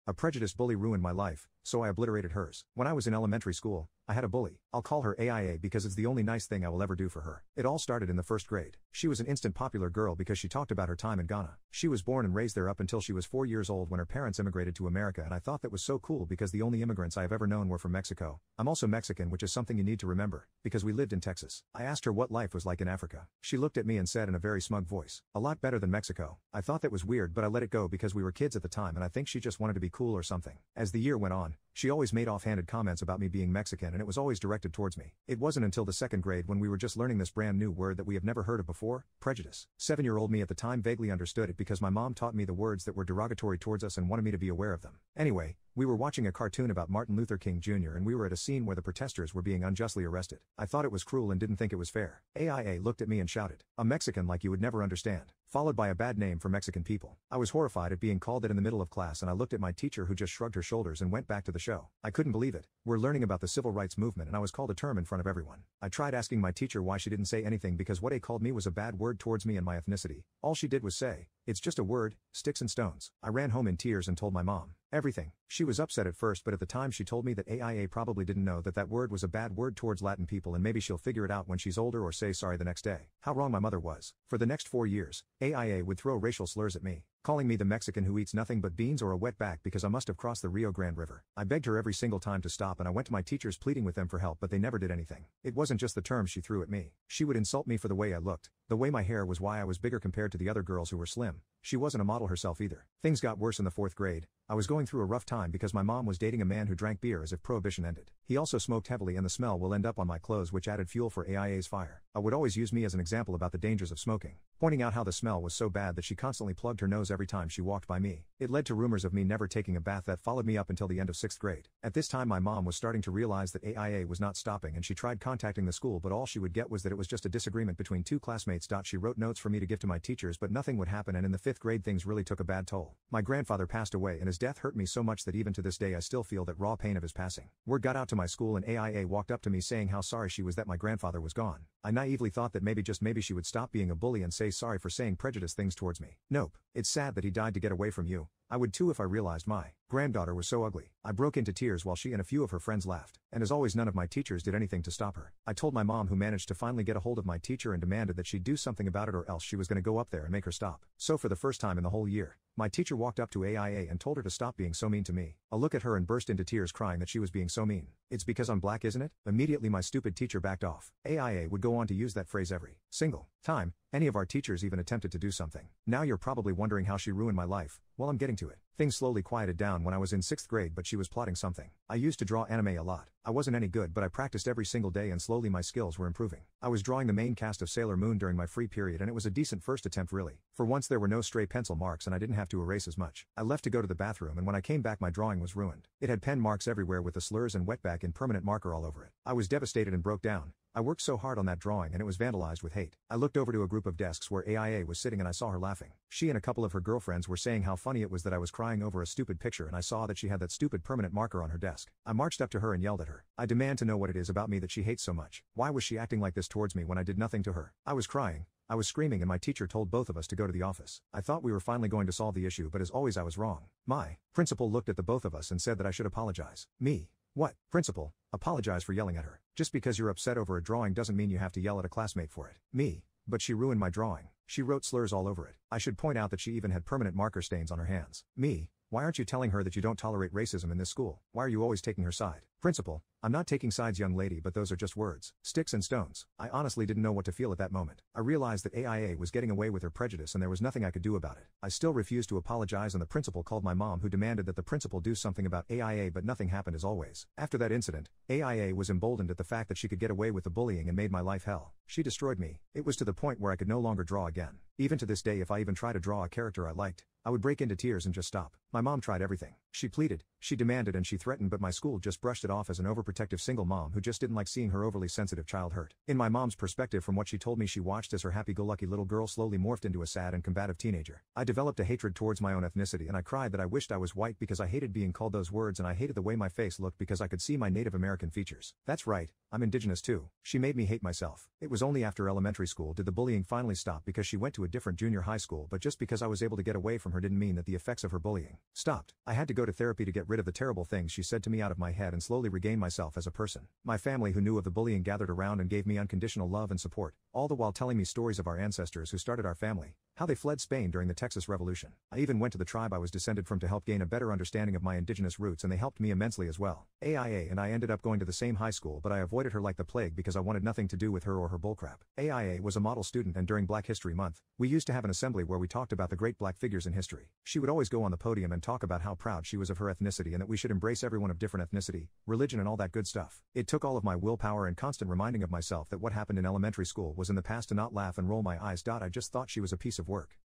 A prejudiced bully ruined my life, so I obliterated hers. When I was in elementary school, I had a bully. I'll call her AIA because it's the only nice thing I will ever do for her. It all started in the first grade. She was an instant popular girl because she talked about her time in Ghana. She was born and raised there up until she was 4 years old when her parents immigrated to America, and I thought that was so cool because the only immigrants I have ever known were from Mexico. I'm also Mexican, which is something you need to remember, because we lived in Texas. I asked her what life was like in Africa. She looked at me and said in a very smug voice, "A lot better than Mexico." I thought that was weird, but I let it go because we were kids at the time and I think she just wanted to be cool or something. As the year went on, she always made offhanded comments about me being Mexican, and it was always directed towards me. It wasn't until the second grade when we were just learning this brand new word that we have never heard of before, prejudice. 7-year-old me at the time vaguely understood it because my mom taught me the words that were derogatory towards us and wanted me to be aware of them. Anyway, we were watching a cartoon about Martin Luther King Jr. and we were at a scene where the protesters were being unjustly arrested. I thought it was cruel and didn't think it was fair. AIA looked at me and shouted, "A Mexican like you would never understand," followed by a bad name for Mexican people. I was horrified at being called that in the middle of class, and I looked at my teacher who just shrugged her shoulders and went back to the show. I couldn't believe it. We're learning about the civil rights movement and I was called a term in front of everyone. I tried asking my teacher why she didn't say anything because what A called me was a bad word towards me and my ethnicity. All she did was say, "It's just a word, sticks and stones." I ran home in tears and told my mom everything. She was upset at first, but at the time she told me that AIA probably didn't know that that word was a bad word towards Latin people and maybe she'll figure it out when she's older or say sorry the next day. How wrong my mother was. For the next 4 years, AIA would throw racial slurs at me, calling me the Mexican who eats nothing but beans or a wetback because I must have crossed the Rio Grande River. I begged her every single time to stop and I went to my teachers pleading with them for help, but they never did anything. It wasn't just the terms she threw at me. She would insult me for the way I looked, the way my hair was, why I was bigger compared to the other girls who were slim. She wasn't a model herself either. Things got worse in the 4th grade. I was going through a rough time because my mom was dating a man who drank beer as if prohibition ended. He also smoked heavily and the smell will end up on my clothes, which added fuel for AIA's fire. I would always use me as an example about the dangers of smoking, pointing out how the smell was so bad that she constantly plugged her nose every time she walked by me. It led to rumors of me never taking a bath that followed me up until the end of 6th grade. At this time my mom was starting to realize that AIA was not stopping and she tried contacting the school, but all she would get was that it was just a disagreement between two classmates. She wrote notes for me to give to my teachers, but nothing would happen, and in the 5th grade things really took a bad toll. My grandfather passed away and his death hurt me so much that even to this day I still feel that raw pain of his passing. Word got out to my school and AIA walked up to me saying how sorry she was that my grandfather was gone. I naively thought that maybe, just maybe, she would stop being a bully and say sorry for saying prejudiced things towards me. Nope. It's sad that he died to get away from you. I would too if I realized my granddaughter was so ugly. I broke into tears while she and a few of her friends laughed. And as always, none of my teachers did anything to stop her. I told my mom, who managed to finally get a hold of my teacher and demanded that she do something about it or else she was going to go up there and make her stop. So for the first time in the whole year, my teacher walked up to AIA and told her to stop being so mean to me. I looked at her and burst into tears crying that she was being so mean. "It's because I'm black, isn't it?" Immediately my stupid teacher backed off. AIA would go on to use that phrase every single time any of our teachers even attempted to do something. Now you're probably wondering how she ruined my life. Well, I'm getting to it. Things slowly quieted down when I was in 6th grade, but she was plotting something. I used to draw anime a lot. I wasn't any good, but I practiced every single day and slowly my skills were improving. I was drawing the main cast of Sailor Moon during my free period and it was a decent first attempt really. For once there were no stray pencil marks and I didn't have to erase as much. I left to go to the bathroom and when I came back my drawing was ruined. It had pen marks everywhere with the slurs and wetback in permanent marker all over it. I was devastated and broke down. I worked so hard on that drawing and it was vandalized with hate. I looked over to a group of desks where AIA was sitting and I saw her laughing. She and a couple of her girlfriends were saying how funny it was that I was crying over a stupid picture, and I saw that she had that stupid permanent marker on her desk. I marched up to her and yelled at her. I demand to know what it is about me that she hates so much. Why was she acting like this towards me when I did nothing to her? I was crying. I was screaming and my teacher told both of us to go to the office. I thought we were finally going to solve the issue, but as always I was wrong. My principal looked at the both of us and said that I should apologize. Me? What? Principal? Apologize for yelling at her. Just because you're upset over a drawing doesn't mean you have to yell at a classmate for it. Me? But she ruined my drawing. She wrote slurs all over it. I should point out that she even had permanent marker stains on her hands. Me? Why aren't you telling her that you don't tolerate racism in this school? Why are you always taking her side? Principal, I'm not taking sides, young lady, but those are just words. Sticks and stones. I honestly didn't know what to feel at that moment. I realized that AIA was getting away with her prejudice and there was nothing I could do about it. I still refused to apologize and the principal called my mom, who demanded that the principal do something about AIA, but nothing happened as always. After that incident, AIA was emboldened at the fact that she could get away with the bullying and made my life hell. She destroyed me. It was to the point where I could no longer draw again. Even to this day, if I even try to draw a character I liked, I would break into tears and just stop. My mom tried everything. She pleaded, She demanded and she threatened, but my school just brushed it off as an overprotective single mom who just didn't like seeing her overly sensitive child hurt. In my mom's perspective, from what she told me, she watched as her happy-go-lucky little girl slowly morphed into a sad and combative teenager. I developed a hatred towards my own ethnicity, and I cried that I wished I was white because I hated being called those words, and I hated the way my face looked because I could see my Native American features. That's right, I'm indigenous too. She made me hate myself. It was only after elementary school did the bullying finally stop, because she went to a different junior high school, but just because I was able to get away from her didn't mean that the effects of her bullying stopped. I had to go to therapy to get rid of the terrible things she said to me out of my head and slowly regain myself as a person. My family, who knew of the bullying, gathered around and gave me unconditional love and support, all the while telling me stories of our ancestors who started our family, how they fled Spain during the Texas Revolution. I even went to the tribe I was descended from to help gain a better understanding of my indigenous roots, and they helped me immensely as well. AIA and I ended up going to the same high school, but I avoided her like the plague because I wanted nothing to do with her or her bullcrap. AIA was a model student, and during Black History Month, we used to have an assembly where we talked about the great black figures in history. She would always go on the podium and talk about how proud she was of her ethnicity and that we should embrace everyone of different ethnicity, religion, and all that good stuff. It took all of my willpower and constant reminding of myself that what happened in elementary school was in the past to not laugh and roll my eyes. I just thought she was a piece of work.